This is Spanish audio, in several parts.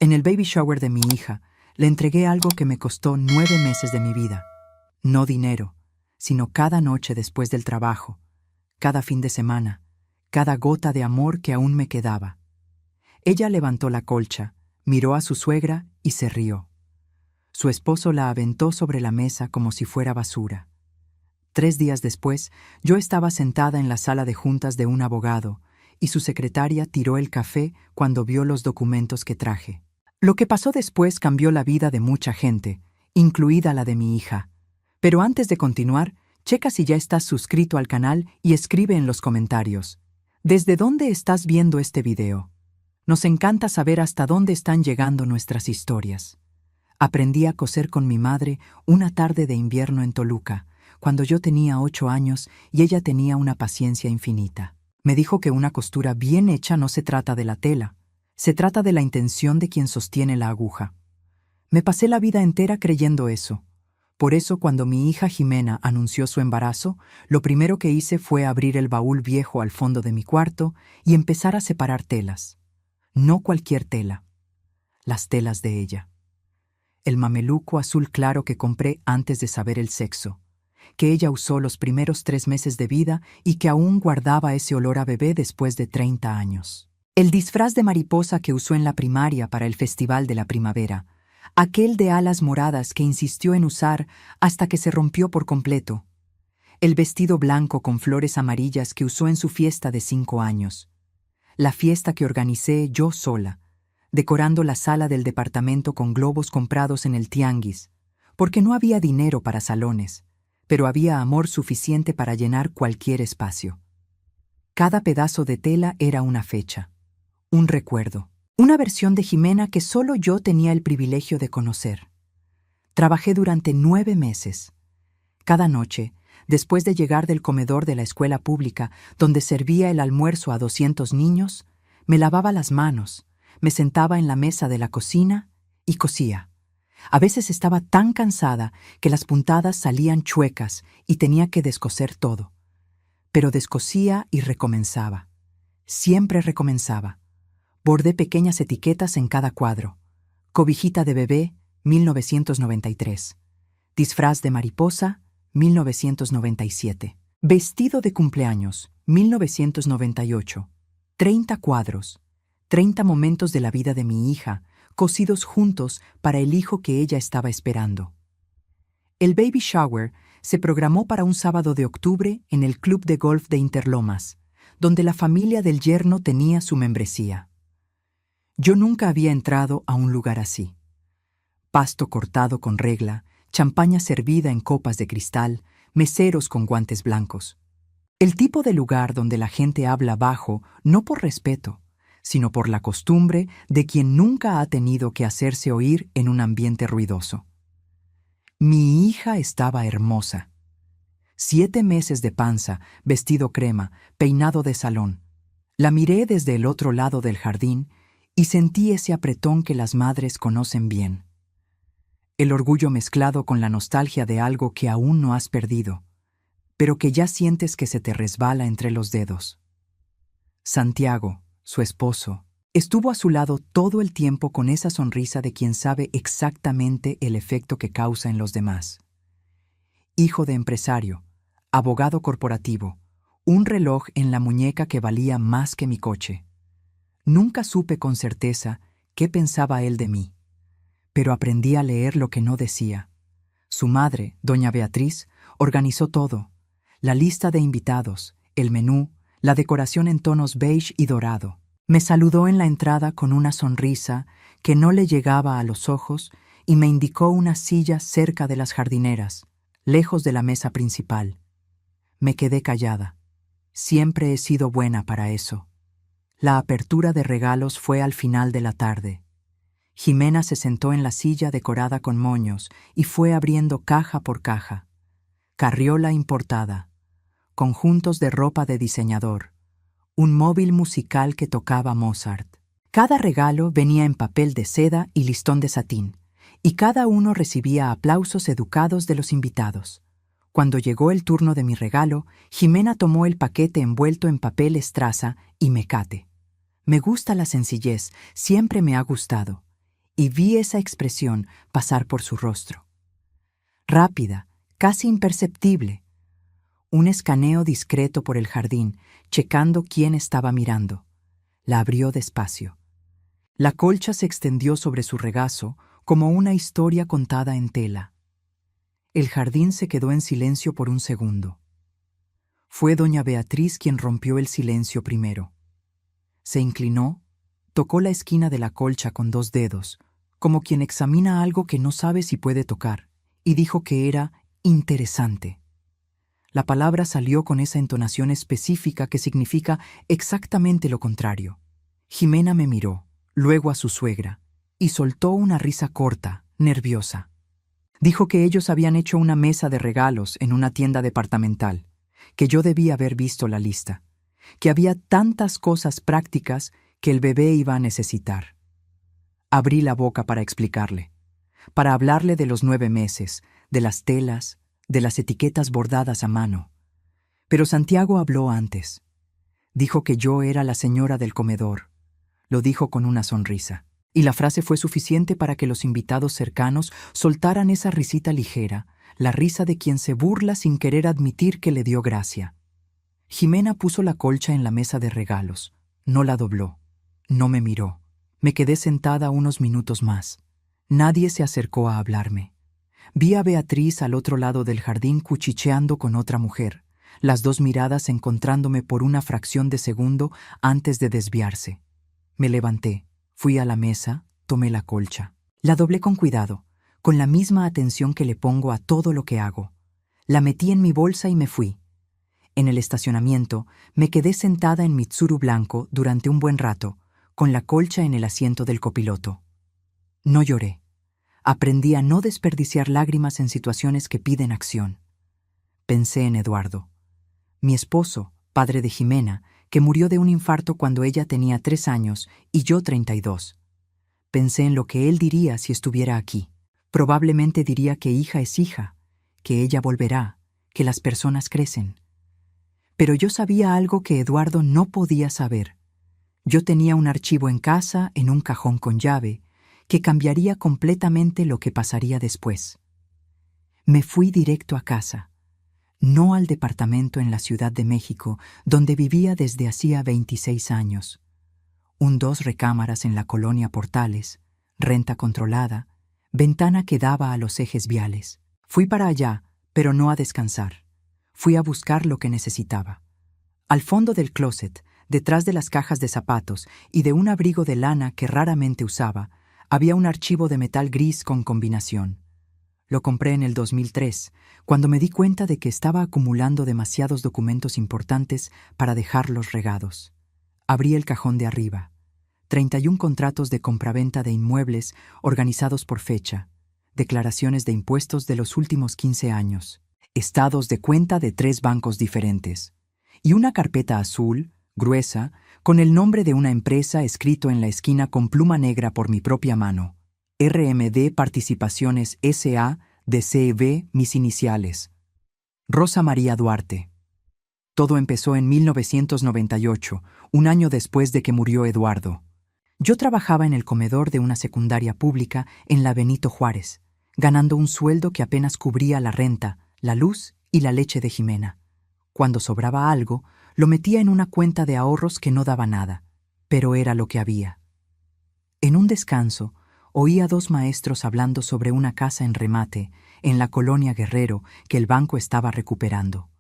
En el baby shower de mi hija, le entregué algo que me costó 9 meses de mi vida. No dinero, sino cada noche después del trabajo, cada fin de semana, cada gota de amor que aún me quedaba. Ella levantó la colcha, miró a su suegra y se rió. Su esposo la aventó sobre la mesa como si fuera basura. 3 días después, yo estaba sentada en la sala de juntas de un abogado y su secretaria tiró el café cuando vio los documentos que traje. Lo que pasó después cambió la vida de mucha gente, incluida la de mi hija. Pero antes de continuar, checa si ya estás suscrito al canal y escribe en los comentarios. ¿Desde dónde estás viendo este video? Nos encanta saber hasta dónde están llegando nuestras historias. Aprendí a coser con mi madre una tarde de invierno en Toluca, cuando yo tenía 8 años y ella tenía una paciencia infinita. Me dijo que una costura bien hecha no se trata de la tela, se trata de la intención de quien sostiene la aguja. Me pasé la vida entera creyendo eso. Por eso, cuando mi hija Jimena anunció su embarazo, lo primero que hice fue abrir el baúl viejo al fondo de mi cuarto y empezar a separar telas. No cualquier tela, las telas de ella. El mameluco azul claro que compré antes de saber el sexo, que ella usó los primeros 3 meses de vida y que aún guardaba ese olor a bebé después de 30 años. El disfraz de mariposa que usó en la primaria para el Festival de la Primavera, aquel de alas moradas que insistió en usar hasta que se rompió por completo, el vestido blanco con flores amarillas que usó en su fiesta de 5 años, la fiesta que organicé yo sola, decorando la sala del departamento con globos comprados en el tianguis, porque no había dinero para salones, pero había amor suficiente para llenar cualquier espacio. Cada pedazo de tela era una fecha, un recuerdo, una versión de Jimena que solo yo tenía el privilegio de conocer. Trabajé durante 9 meses. Cada noche, después de llegar del comedor de la escuela pública, donde servía el almuerzo a 200 niños, me lavaba las manos, me sentaba en la mesa de la cocina y cosía. A veces estaba tan cansada que las puntadas salían chuecas y tenía que descoser todo. Pero descosía y recomenzaba. Siempre recomenzaba. Bordé pequeñas etiquetas en cada cuadro. Cobijita de bebé, 1993. Disfraz de mariposa, 1997. Vestido de cumpleaños, 1998. 30 cuadros. 30 momentos de la vida de mi hija, cosidos juntos para el hijo que ella estaba esperando. El baby shower se programó para un sábado de octubre en el club de golf de Interlomas, donde la familia del yerno tenía su membresía. Yo nunca había entrado a un lugar así. Pasto cortado con regla, champaña servida en copas de cristal, meseros con guantes blancos. El tipo de lugar donde la gente habla bajo, no por respeto, sino por la costumbre de quien nunca ha tenido que hacerse oír en un ambiente ruidoso. Mi hija estaba hermosa. 7 meses de panza, vestido crema, peinado de salón. La miré desde el otro lado del jardín y sentí ese apretón que las madres conocen bien. El orgullo mezclado con la nostalgia de algo que aún no has perdido, pero que ya sientes que se te resbala entre los dedos. Santiago, su esposo, estuvo a su lado todo el tiempo con esa sonrisa de quien sabe exactamente el efecto que causa en los demás. Hijo de empresario, abogado corporativo, un reloj en la muñeca que valía más que mi coche. Nunca supe con certeza qué pensaba él de mí, pero aprendí a leer lo que no decía. Su madre, doña Beatriz, organizó todo: la lista de invitados, el menú, la decoración en tonos beige y dorado. Me saludó en la entrada con una sonrisa que no le llegaba a los ojos y me indicó una silla cerca de las jardineras, lejos de la mesa principal. Me quedé callada. Siempre he sido buena para eso. La apertura de regalos fue al final de la tarde. Jimena se sentó en la silla decorada con moños y fue abriendo caja por caja. Carriola importada, conjuntos de ropa de diseñador, un móvil musical que tocaba Mozart. Cada regalo venía en papel de seda y listón de satín, y cada uno recibía aplausos educados de los invitados. Cuando llegó el turno de mi regalo, Jimena tomó el paquete envuelto en papel estraza y mecate. Me gusta la sencillez, siempre me ha gustado, y vi esa expresión pasar por su rostro. Rápida, casi imperceptible. Un escaneo discreto por el jardín, checando quién estaba mirando. La abrió despacio. La colcha se extendió sobre su regazo como una historia contada en tela. El jardín se quedó en silencio por un segundo. Fue doña Beatriz quien rompió el silencio primero. Se inclinó, tocó la esquina de la colcha con 2 dedos, como quien examina algo que no sabe si puede tocar, y dijo que era interesante. La palabra salió con esa entonación específica que significa exactamente lo contrario. Jimena me miró, luego a su suegra, y soltó una risa corta, nerviosa. Dijo que ellos habían hecho una mesa de regalos en una tienda departamental, que yo debía haber visto la lista, que había tantas cosas prácticas que el bebé iba a necesitar. Abrí la boca para explicarle, para hablarle de los 9 meses, de las telas, de las etiquetas bordadas a mano. Pero Santiago habló antes. Dijo que yo era la señora del comedor. Lo dijo con una sonrisa. Y la frase fue suficiente para que los invitados cercanos soltaran esa risita ligera, la risa de quien se burla sin querer admitir que le dio gracia. Jimena puso la colcha en la mesa de regalos. No la dobló. No me miró. Me quedé sentada unos minutos más. Nadie se acercó a hablarme. Vi a Beatriz al otro lado del jardín cuchicheando con otra mujer, las 2 miradas encontrándome por una fracción de segundo antes de desviarse. Me levanté, fui a la mesa, tomé la colcha. La doblé con cuidado, con la misma atención que le pongo a todo lo que hago. La metí en mi bolsa y me fui. En el estacionamiento, me quedé sentada en mi Tsuru blanco durante un buen rato, con la colcha en el asiento del copiloto. No lloré. Aprendí a no desperdiciar lágrimas en situaciones que piden acción. Pensé en Eduardo, mi esposo, padre de Jimena, que murió de un infarto cuando ella tenía 3 años y yo 32. Pensé en lo que él diría si estuviera aquí. Probablemente diría que hija es hija, que ella volverá, que las personas crecen. Pero yo sabía algo que Eduardo no podía saber. Yo tenía un archivo en casa, en un cajón con llave, que cambiaría completamente lo que pasaría después. Me fui directo a casa, no al departamento en la Ciudad de México, donde vivía desde hacía 26 años. 2 recámaras en la colonia Portales, renta controlada, ventana que daba a los ejes viales. Fui para allá, pero no a descansar. Fui a buscar lo que necesitaba. Al fondo del closet, detrás de las cajas de zapatos y de un abrigo de lana que raramente usaba, había un archivo de metal gris con combinación. Lo compré en el 2003, cuando me di cuenta de que estaba acumulando demasiados documentos importantes para dejarlos regados. Abrí el cajón de arriba. 31 contratos de compraventa de inmuebles organizados por fecha, declaraciones de impuestos de los últimos 15 años, estados de cuenta de 3 bancos diferentes, y una carpeta azul, gruesa, con el nombre de una empresa escrito en la esquina con pluma negra por mi propia mano. RMD Participaciones S.A. de CEB, mis iniciales. Rosa María Duarte. Todo empezó en 1998, un año después de que murió Eduardo. Yo trabajaba en el comedor de una secundaria pública en la Benito Juárez, ganando un sueldo que apenas cubría la renta, la luz y la leche de Jimena. Cuando sobraba algo, lo metía en una cuenta de ahorros que no daba nada, pero era lo que había. En un descanso, oí a 2 maestros hablando sobre una casa en remate, en la colonia Guerrero, que el banco estaba recuperando.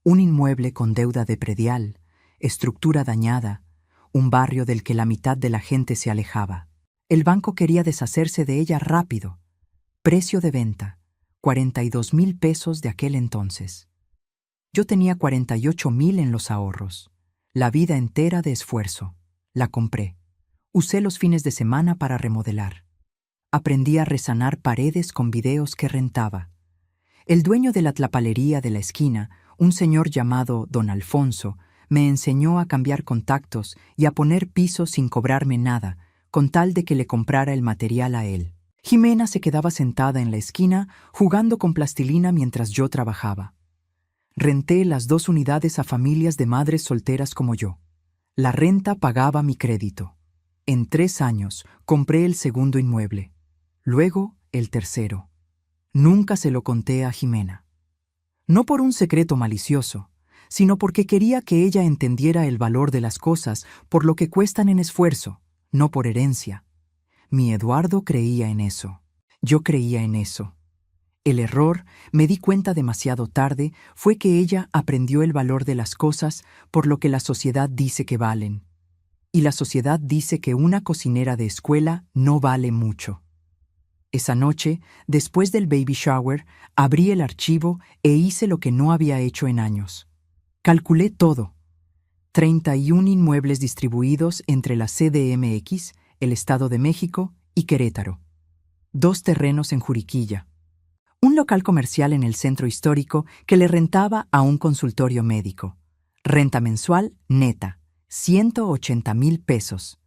Un inmueble con deuda de predial, estructura dañada, un barrio del que la mitad de la gente se alejaba. El banco quería deshacerse de ella rápido. Precio de venta, 42,000 pesos de aquel entonces. Yo tenía 48,000 en los ahorros. La vida entera de esfuerzo. La compré. Usé los fines de semana para remodelar. Aprendí a resanar paredes con videos que rentaba. El dueño de la tlapalería de la esquina, un señor llamado Don Alfonso, me enseñó a cambiar contactos y a poner pisos sin cobrarme nada, con tal de que le comprara el material a él. Jimena se quedaba sentada en la esquina jugando con plastilina mientras yo trabajaba. Renté las 2 unidades a familias de madres solteras como yo. La renta pagaba mi crédito. En 3 años compré el segundo inmueble, luego el tercero. Nunca se lo conté a Jimena. No por un secreto malicioso, sino porque quería que ella entendiera el valor de las cosas por lo que cuestan en esfuerzo, no por herencia. Mi Eduardo creía en eso. Yo creía en eso. El error, me di cuenta demasiado tarde, fue que ella aprendió el valor de las cosas por lo que la sociedad dice que valen. Y la sociedad dice que una cocinera de escuela no vale mucho. Esa noche, después del baby shower, abrí el archivo e hice lo que no había hecho en años. Calculé todo. 31 inmuebles distribuidos entre la CDMX, el Estado de México y Querétaro. 2 terrenos en Juriquilla. Un local comercial en el centro histórico que le rentaba a un consultorio médico. Renta mensual neta, 180,000 pesos.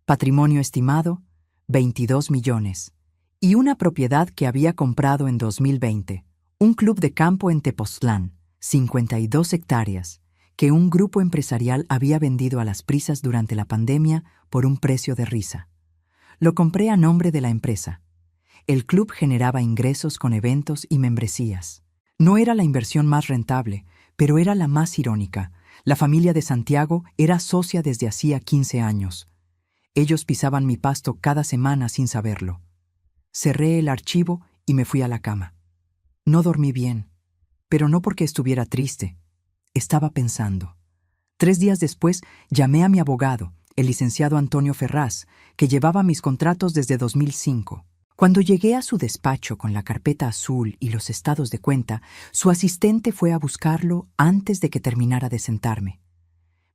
Patrimonio estimado, 22 millones. Y una propiedad que había comprado en 2020, un club de campo en Tepoztlán, 52 hectáreas, que un grupo empresarial había vendido a las prisas durante la pandemia por un precio de risa. Lo compré a nombre de la empresa. El club generaba ingresos con eventos y membresías. No era la inversión más rentable, pero era la más irónica. La familia de Santiago era socia desde hacía 15 años. Ellos pisaban mi pasto cada semana sin saberlo. Cerré el archivo y me fui a la cama. No dormí bien, pero no porque estuviera triste. Estaba pensando. 3 días después llamé a mi abogado, el licenciado Antonio Ferraz, que llevaba mis contratos desde 2005. Cuando llegué a su despacho con la carpeta azul y los estados de cuenta, su asistente fue a buscarlo antes de que terminara de sentarme.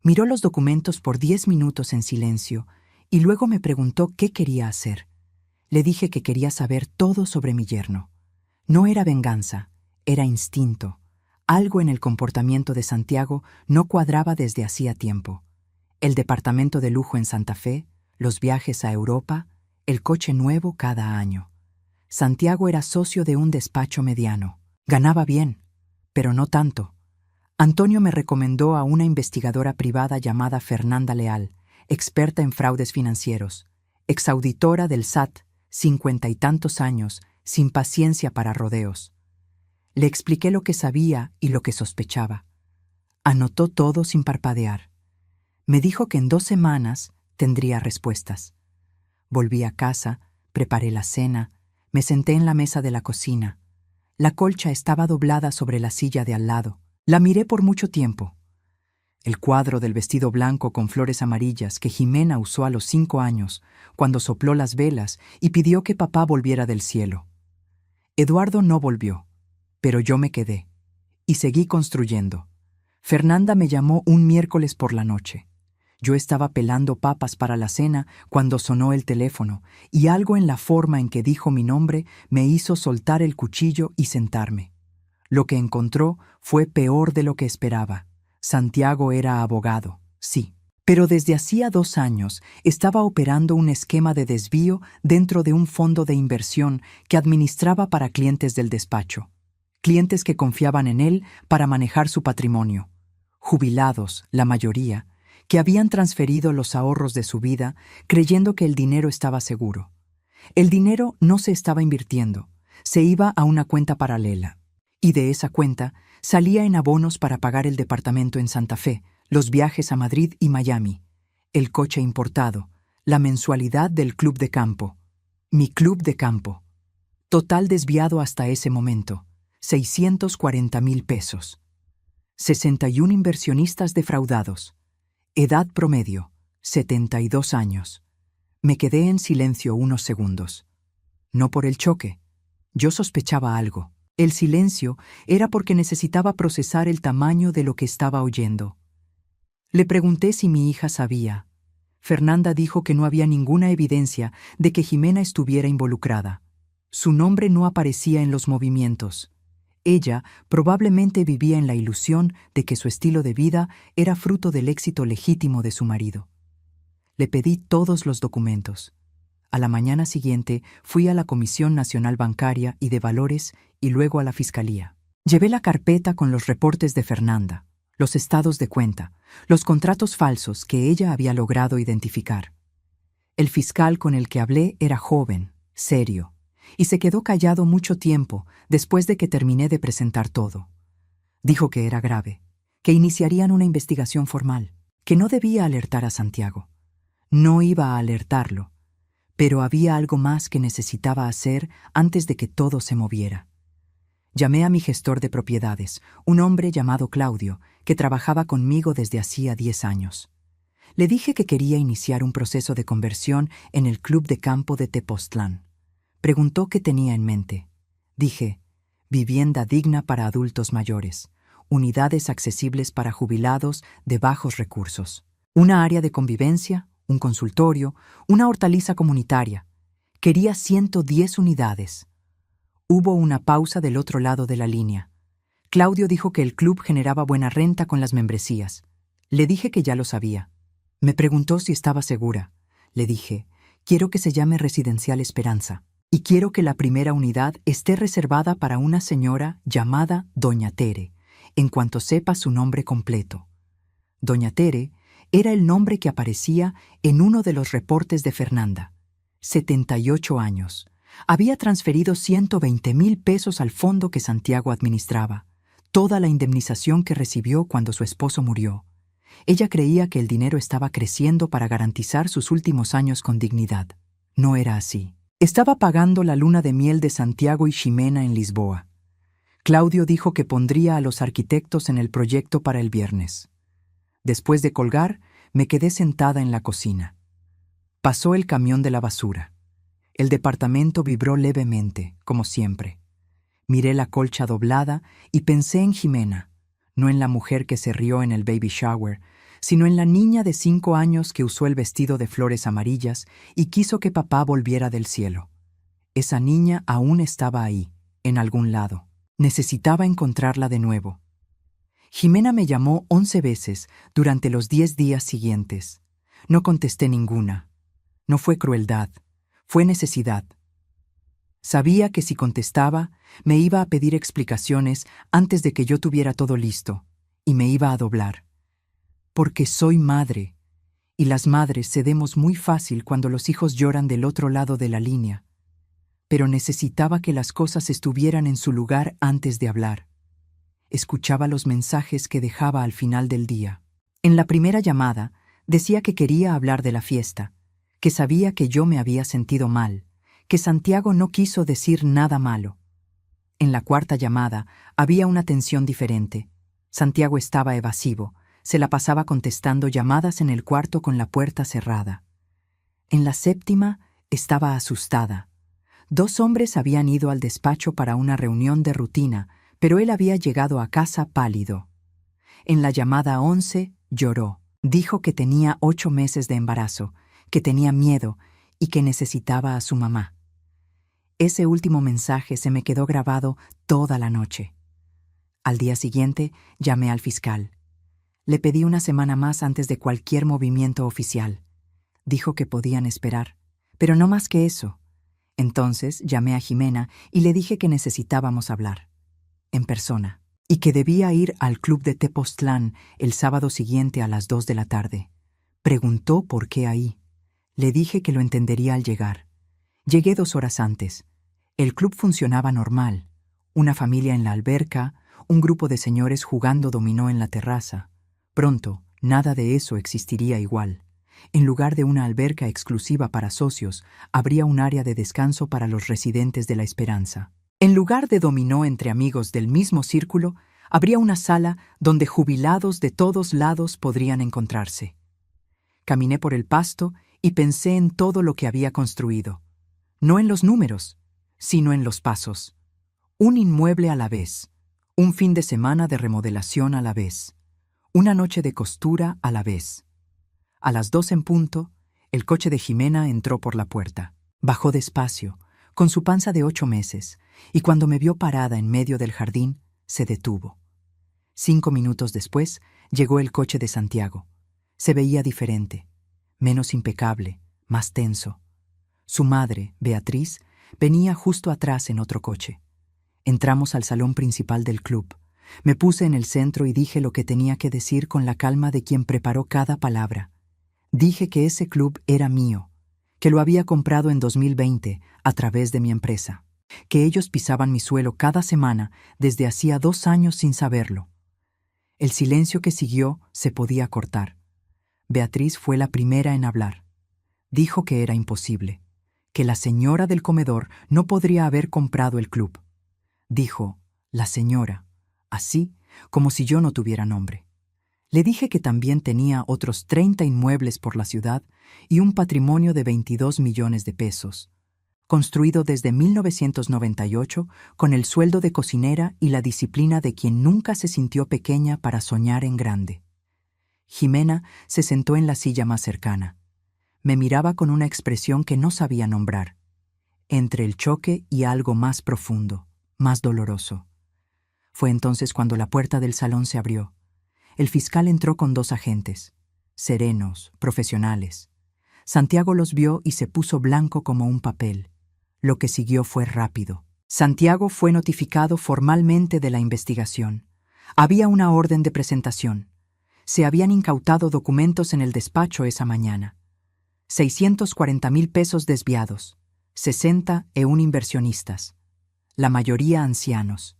Miró los documentos por 10 minutos en silencio y luego me preguntó qué quería hacer. Le dije que quería saber todo sobre mi yerno. No era venganza, era instinto. Algo en el comportamiento de Santiago no cuadraba desde hacía tiempo. El departamento de lujo en Santa Fe, los viajes a Europa, el coche nuevo cada año. Santiago era socio de un despacho mediano. Ganaba bien, pero no tanto. Antonio me recomendó a una investigadora privada llamada Fernanda Leal, experta en fraudes financieros, exauditora del SAT, 50 y tantos años, sin paciencia para rodeos. Le expliqué lo que sabía y lo que sospechaba. Anotó todo sin parpadear. Me dijo que en 2 semanas tendría respuestas. Volví a casa, preparé la cena, me senté en la mesa de la cocina. La colcha estaba doblada sobre la silla de al lado. La miré por mucho tiempo. El cuadro del vestido blanco con flores amarillas que Jimena usó a los 5 años, cuando sopló las velas y pidió que papá volviera del cielo. Eduardo no volvió, pero yo me quedé, y seguí construyendo. Fernanda me llamó un miércoles por la noche. Yo estaba pelando papas para la cena cuando sonó el teléfono, y algo en la forma en que dijo mi nombre me hizo soltar el cuchillo y sentarme. Lo que encontró fue peor de lo que esperaba. Santiago era abogado, sí, pero desde hacía 2 años estaba operando un esquema de desvío dentro de un fondo de inversión que administraba para clientes del despacho. Clientes que confiaban en él para manejar su patrimonio. Jubilados, la mayoría, que habían transferido los ahorros de su vida creyendo que el dinero estaba seguro. El dinero no se estaba invirtiendo, se iba a una cuenta paralela. Y de esa cuenta salía en abonos para pagar el departamento en Santa Fe, los viajes a Madrid y Miami, el coche importado, la mensualidad del club de campo. Mi club de campo. Total desviado hasta ese momento, 640,000 pesos. 61 inversionistas defraudados. Edad promedio, 72 años. Me quedé en silencio unos segundos. No por el choque. Yo sospechaba algo. El silencio era porque necesitaba procesar el tamaño de lo que estaba oyendo. Le pregunté si mi hija sabía. Fernanda dijo que no había ninguna evidencia de que Jimena estuviera involucrada. Su nombre no aparecía en los movimientos. Ella probablemente vivía en la ilusión de que su estilo de vida era fruto del éxito legítimo de su marido. Le pedí todos los documentos. A la mañana siguiente fui a la Comisión Nacional Bancaria y de Valores y luego a la Fiscalía. Llevé la carpeta con los reportes de Fernanda, los estados de cuenta, los contratos falsos que ella había logrado identificar. El fiscal con el que hablé era joven, serio, y se quedó callado mucho tiempo después de que terminé de presentar todo. Dijo que era grave, que iniciarían una investigación formal, que no debía alertar a Santiago. No iba a alertarlo, pero había algo más que necesitaba hacer antes de que todo se moviera. Llamé a mi gestor de propiedades, un hombre llamado Claudio, que trabajaba conmigo desde hacía 10 años. Le dije que quería iniciar un proceso de conversión en el club de campo de Tepoztlán. Preguntó qué tenía en mente. Dije, vivienda digna para adultos mayores, unidades accesibles para jubilados de bajos recursos, una área de convivencia, un consultorio, una hortaliza comunitaria. Quería 110 unidades. Hubo una pausa del otro lado de la línea. Claudio dijo que el club generaba buena renta con las membresías. Le dije que ya lo sabía. Me preguntó si estaba segura. Le dije, quiero que se llame Residencial Esperanza, y quiero que la primera unidad esté reservada para una señora llamada Doña Tere, en cuanto sepa su nombre completo. Doña Tere era el nombre que aparecía en uno de los reportes de Fernanda. 78 años. Había transferido 120,000 pesos al fondo que Santiago administraba, toda la indemnización que recibió cuando su esposo murió. Ella creía que el dinero estaba creciendo para garantizar sus últimos años con dignidad. No era así. Estaba pagando la luna de miel de Santiago y Ximena en Lisboa. Claudio dijo que pondría a los arquitectos en el proyecto para el viernes. Después de colgar, me quedé sentada en la cocina. Pasó el camión de la basura. El departamento vibró levemente, como siempre. Miré la colcha doblada y pensé en Ximena, no en la mujer que se rió en el baby shower, sino en la niña de 5 años que usó el vestido de flores amarillas y quiso que papá volviera del cielo. Esa niña aún estaba ahí, en algún lado. Necesitaba encontrarla de nuevo. Ximena me llamó 11 veces durante los 10 días siguientes. No contesté ninguna. No fue crueldad. Fue necesidad. Sabía que si contestaba, me iba a pedir explicaciones antes de que yo tuviera todo listo, y me iba a doblar. Porque soy madre, y las madres cedemos muy fácil cuando los hijos lloran del otro lado de la línea. Pero necesitaba que las cosas estuvieran en su lugar antes de hablar. Escuchaba los mensajes que dejaba al final del día. En la primera llamada, decía que quería hablar de la fiesta, que sabía que yo me había sentido mal, que Santiago no quiso decir nada malo. En la cuarta llamada había una tensión diferente. Santiago estaba evasivo, se la pasaba contestando llamadas en el cuarto con la puerta cerrada. En la séptima estaba asustada. 2 hombres habían ido al despacho para una reunión de rutina, pero él había llegado a casa pálido. En la llamada 11 lloró. Dijo que tenía 8 meses de embarazo, que tenía miedo y que necesitaba a su mamá. Ese último mensaje se me quedó grabado toda la noche. Al día siguiente llamé al fiscal. Le pedí una semana más antes de cualquier movimiento oficial. Dijo que podían esperar, pero no más que eso. Entonces llamé a Ximena y le dije que necesitábamos hablar, en persona, y que debía ir al club de Tepoztlán el sábado siguiente a las 2 de la tarde. Preguntó por qué ahí. Le dije que lo entendería al llegar. Llegué 2 horas antes. El club funcionaba normal. Una familia en la alberca, un grupo de señores jugando dominó en la terraza. Pronto, nada de eso existiría igual. En lugar de una alberca exclusiva para socios, habría un área de descanso para los residentes de La Esperanza. En lugar de dominó entre amigos del mismo círculo, habría una sala donde jubilados de todos lados podrían encontrarse. Caminé por el pasto y pensé en todo lo que había construido. No en los números, sino en los pasos. Un inmueble a la vez, un fin de semana de remodelación a la vez, una noche de costura a la vez. A las 2 en punto, el coche de Ximena entró por la puerta. Bajó despacio, con su panza de 8 meses, y cuando me vio parada en medio del jardín, se detuvo. 5 minutos después, llegó el coche de Santiago. Se veía diferente, menos impecable, más tenso. Su madre, Beatriz, venía justo atrás en otro coche. Entramos al salón principal del club. Me puse en el centro y dije lo que tenía que decir con la calma de quien preparó cada palabra. Dije que ese club era mío, que lo había comprado en 2020 a través de mi empresa, que ellos pisaban mi suelo cada semana desde hacía 2 años sin saberlo. El silencio que siguió se podía cortar. Beatriz fue la primera en hablar. Dijo que era imposible, que la señora del comedor no podría haber comprado el club. Dijo, la señora, así como si yo no tuviera nombre. Le dije que también tenía otros 30 inmuebles por la ciudad y un patrimonio de 22 millones de pesos, construido desde 1998 con el sueldo de cocinera y la disciplina de quien nunca se sintió pequeña para soñar en grande. Jimena se sentó en la silla más cercana. Me miraba con una expresión que no sabía nombrar, entre el choque y algo más profundo, más doloroso. Fue entonces cuando la puerta del salón se abrió. El fiscal entró con 2 agentes, serenos, profesionales. Santiago los vio y se puso blanco como un papel. Lo que siguió fue rápido. Santiago fue notificado formalmente de la investigación. Había una orden de presentación. Se habían incautado documentos en el despacho esa mañana. 640,000 pesos desviados, 60 inversionistas, la mayoría ancianos.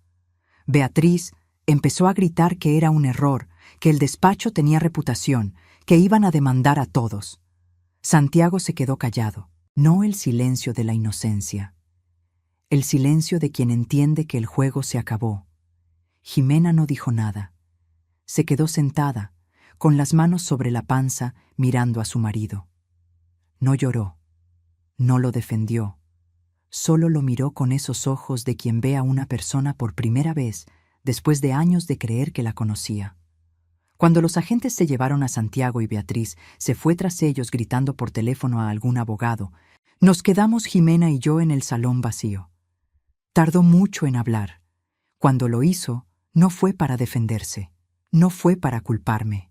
Beatriz empezó a gritar que era un error, que el despacho tenía reputación, que iban a demandar a todos. Santiago se quedó callado, no el silencio de la inocencia, el silencio de quien entiende que el juego se acabó. Jimena no dijo nada. Se quedó sentada, con las manos sobre la panza, mirando a su marido. No lloró, no lo defendió, solo lo miró con esos ojos de quien ve a una persona por primera vez después de años de creer que la conocía. Cuando los agentes se llevaron a Santiago y Beatriz, se fue tras ellos gritando por teléfono a algún abogado. Nos quedamos Jimena y yo en el salón vacío. Tardó mucho en hablar. Cuando lo hizo, no fue para defenderse, no fue para culparme.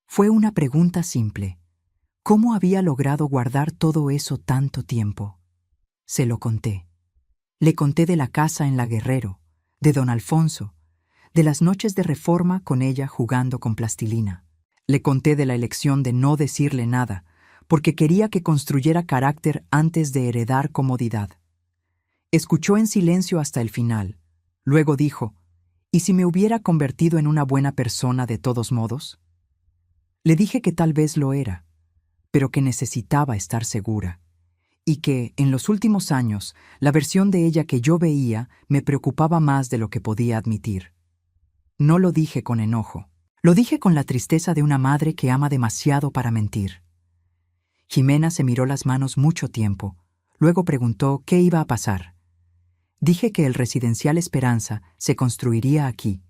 Fue una pregunta simple. ¿Cómo había logrado guardar todo eso tanto tiempo? Se lo conté. Le conté de la casa en La Guerrero, de don Alfonso, de las noches de Reforma con ella jugando con plastilina. Le conté de la elección de no decirle nada, porque quería que construyera carácter antes de heredar comodidad. Escuchó en silencio hasta el final. Luego dijo, ¿y si me hubiera convertido en una buena persona de todos modos? Le dije que tal vez lo era, pero que necesitaba estar segura, y que, en los últimos años, la versión de ella que yo veía me preocupaba más de lo que podía admitir. No lo dije con enojo, lo dije con la tristeza de una madre que ama demasiado para mentir. Jimena se miró las manos mucho tiempo, luego preguntó qué iba a pasar. Dije que el Residencial Esperanza se construiría aquí,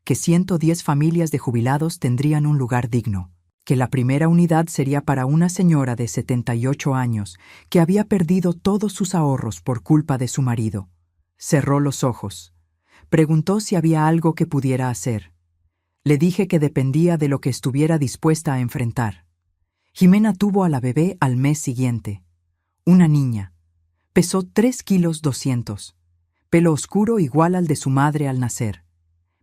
que 110 familias de jubilados tendrían un lugar digno, que la primera unidad sería para una señora de 78 años que había perdido todos sus ahorros por culpa de su marido. Cerró los ojos. Preguntó si había algo que pudiera hacer. Le dije que dependía de lo que estuviera dispuesta a enfrentar. Jimena tuvo a la bebé al mes siguiente. Una niña. Pesó 3 kilos 200. Pelo oscuro igual al de su madre al nacer.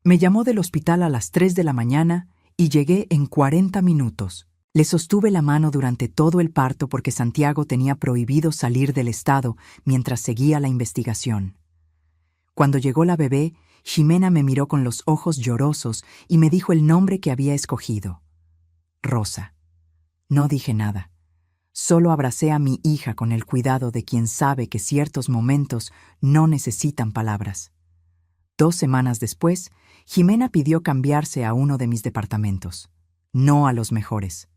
Me llamó del hospital a las 3 de la mañana y llegué en 40 minutos. Le sostuve la mano durante todo el parto porque Santiago tenía prohibido salir del estado mientras seguía la investigación. Cuando llegó la bebé, Jimena me miró con los ojos llorosos y me dijo el nombre que había escogido. Rosa. No dije nada. Solo abracé a mi hija con el cuidado de quien sabe que ciertos momentos no necesitan palabras. 2 semanas después, Jimena pidió cambiarse a uno de mis departamentos, no a los mejores.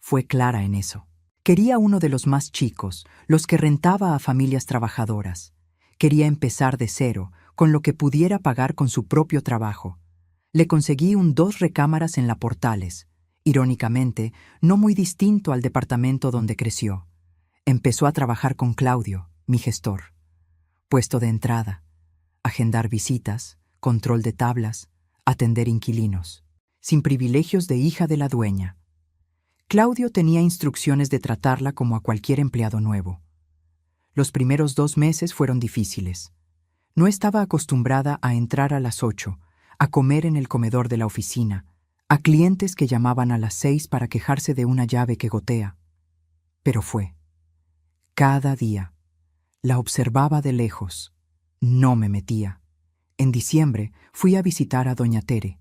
Fue clara en eso. Quería uno de los más chicos, los que rentaba a familias trabajadoras. Quería empezar de cero, con lo que pudiera pagar con su propio trabajo. Le conseguí un 2 recámaras en La Portales, irónicamente, no muy distinto al departamento donde creció. Empezó a trabajar con Claudio, mi gestor. Puesto de entrada, agendar visitas, control de tablas, atender inquilinos, sin privilegios de hija de la dueña. Claudio tenía instrucciones de tratarla como a cualquier empleado nuevo. Los primeros 2 meses fueron difíciles. No estaba acostumbrada a entrar a las 8, a comer en el comedor de la oficina, a clientes que llamaban a las 6 para quejarse de una llave que gotea. Pero fue. cada día. La observaba de lejos. No me metía. En diciembre fui a visitar a doña Tere.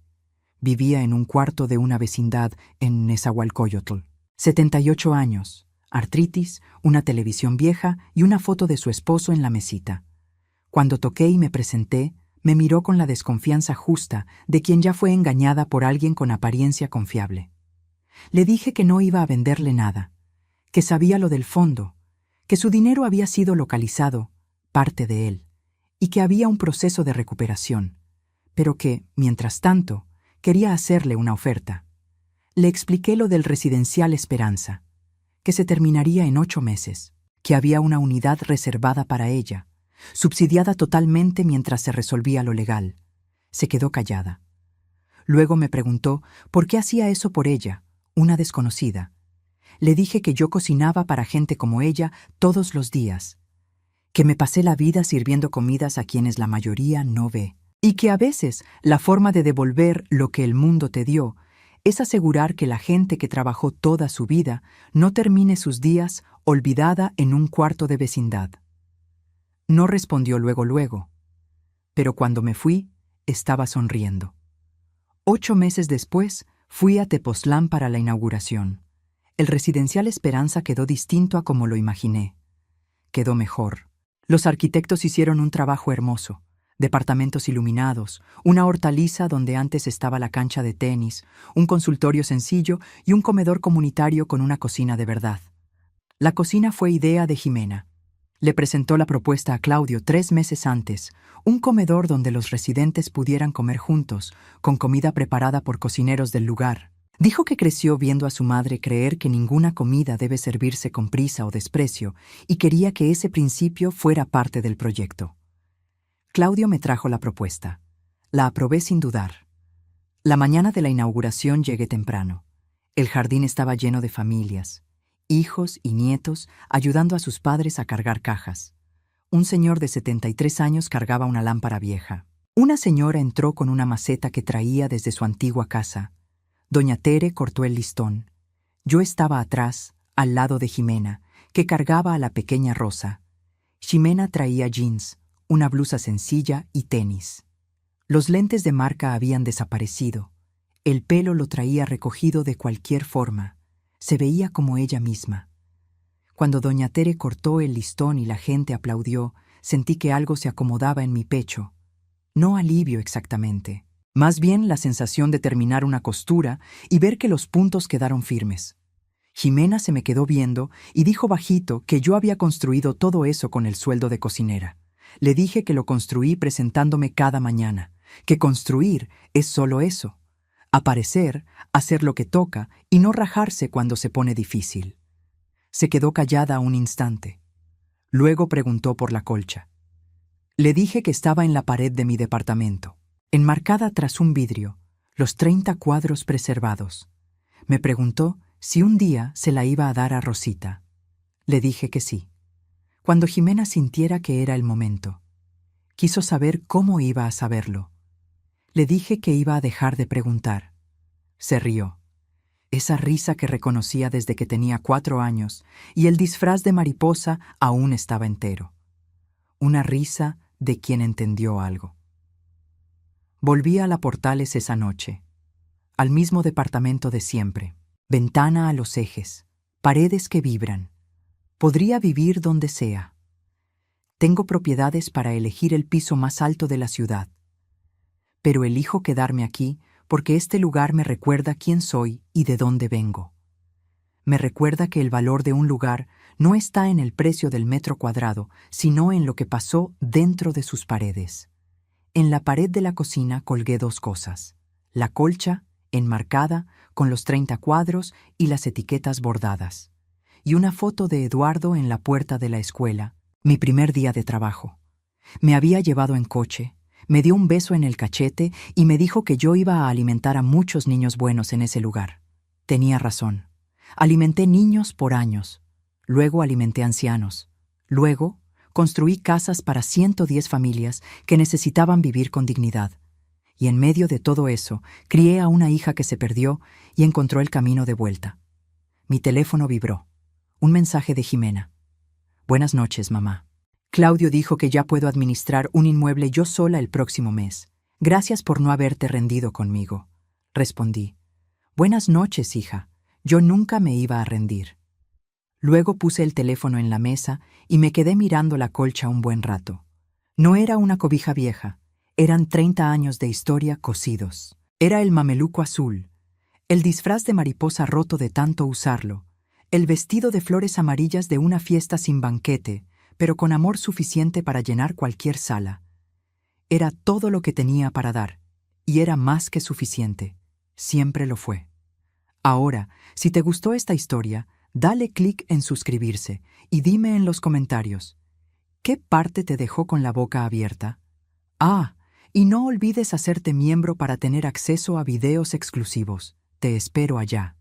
Vivía en un cuarto de una vecindad en Nezahualcóyotl. 78 años, artritis, una televisión vieja y una foto de su esposo en la mesita. Cuando toqué y me presenté, me miró con la desconfianza justa de quien ya fue engañada por alguien con apariencia confiable. Le dije que no iba a venderle nada, que sabía lo del fondo, que su dinero había sido localizado, parte de él, y que había un proceso de recuperación, pero que, mientras tanto, quería hacerle una oferta. Le expliqué lo del residencial Esperanza, que se terminaría en 8 meses, que había una unidad reservada para ella, subsidiada totalmente mientras se resolvía lo legal. Se quedó callada. Luego me preguntó por qué hacía eso por ella, una desconocida. Le dije que yo cocinaba para gente como ella todos los días, que me pasé la vida sirviendo comidas a quienes la mayoría no ve, y que a veces la forma de devolver lo que el mundo te dio es asegurar que la gente que trabajó toda su vida no termine sus días olvidada en un cuarto de vecindad. No respondió luego, pero cuando me fui, estaba sonriendo. 8 meses después, fui a Tepoztlán para la inauguración. El residencial Esperanza quedó distinto a como lo imaginé. Quedó mejor. Los arquitectos hicieron un trabajo hermoso. Departamentos iluminados, una hortaliza donde antes estaba la cancha de tenis, un consultorio sencillo y un comedor comunitario con una cocina de verdad. La cocina fue idea de Jimena. Le presentó la propuesta a Claudio 3 meses antes, un comedor donde los residentes pudieran comer juntos, con comida preparada por cocineros del lugar. Dijo que creció viendo a su madre creer que ninguna comida debe servirse con prisa o desprecio, y quería que ese principio fuera parte del proyecto. Claudio me trajo la propuesta. La aprobé sin dudar. La mañana de la inauguración llegué temprano. El jardín estaba lleno de familias, hijos y nietos ayudando a sus padres a cargar cajas. Un señor de 73 años cargaba una lámpara vieja. Una señora entró con una maceta que traía desde su antigua casa. Doña Tere cortó el listón. Yo estaba atrás, al lado de Jimena, que cargaba a la pequeña Rosa. Jimena traía jeans, una blusa sencilla y tenis. Los lentes de marca habían desaparecido. El pelo lo traía recogido de cualquier forma. Se veía como ella misma. Cuando doña Tere cortó el listón y la gente aplaudió, sentí que algo se acomodaba en mi pecho. No alivio exactamente, más bien la sensación de terminar una costura y ver que los puntos quedaron firmes. Jimena se me quedó viendo y dijo bajito que yo había construido todo eso con el sueldo de cocinera. Le dije que lo construí presentándome cada mañana, que construir es solo eso. Aparecer, hacer lo que toca y no rajarse cuando se pone difícil. Se quedó callada un instante. Luego preguntó por la colcha. Le dije que estaba en la pared de mi departamento, enmarcada tras un vidrio, los 30 cuadros preservados. Me preguntó si un día se la iba a dar a Rosita. Le dije que sí. Cuando Jimena sintiera que era el momento. Quiso saber cómo iba a saberlo. Le dije que iba a dejar de preguntar. Se rió. Esa risa que reconocía desde que tenía 4 años, y el disfraz de mariposa aún estaba entero. Una risa de quien entendió algo. Volví a la Portales esa noche, al mismo departamento de siempre, ventana a los ejes, paredes que vibran. Podría vivir donde sea. Tengo propiedades para elegir el piso más alto de la ciudad. Pero elijo quedarme aquí porque este lugar me recuerda quién soy y de dónde vengo. Me recuerda que el valor de un lugar no está en el precio del metro cuadrado, sino en lo que pasó dentro de sus paredes. En la pared de la cocina colgué 2 cosas: la colcha, enmarcada, con los 30 cuadros y las etiquetas bordadas, y una foto de Eduardo en la puerta de la escuela, mi primer día de trabajo. Me había llevado en coche, me dio un beso en el cachete y me dijo que yo iba a alimentar a muchos niños buenos en ese lugar. Tenía razón. Alimenté niños por años. Luego alimenté ancianos. Luego construí casas para 110 familias que necesitaban vivir con dignidad. Y en medio de todo eso, crié a una hija que se perdió y encontró el camino de vuelta. Mi teléfono vibró. Un mensaje de Jimena. Buenas noches, mamá. Claudio dijo que ya puedo administrar un inmueble yo sola el próximo mes. Gracias por no haberte rendido conmigo. Respondí. Buenas noches, hija. Yo nunca me iba a rendir. Luego puse el teléfono en la mesa y me quedé mirando la colcha un buen rato. No era una cobija vieja, eran 30 años de historia cosidos. Era el mameluco azul, el disfraz de mariposa roto de tanto usarlo, el vestido de flores amarillas de una fiesta sin banquete, pero con amor suficiente para llenar cualquier sala. Era todo lo que tenía para dar, y era más que suficiente. Siempre lo fue. Ahora, si te gustó esta historia, dale clic en suscribirse y dime en los comentarios, ¿qué parte te dejó con la boca abierta? Ah, y no olvides hacerte miembro para tener acceso a videos exclusivos. Te espero allá.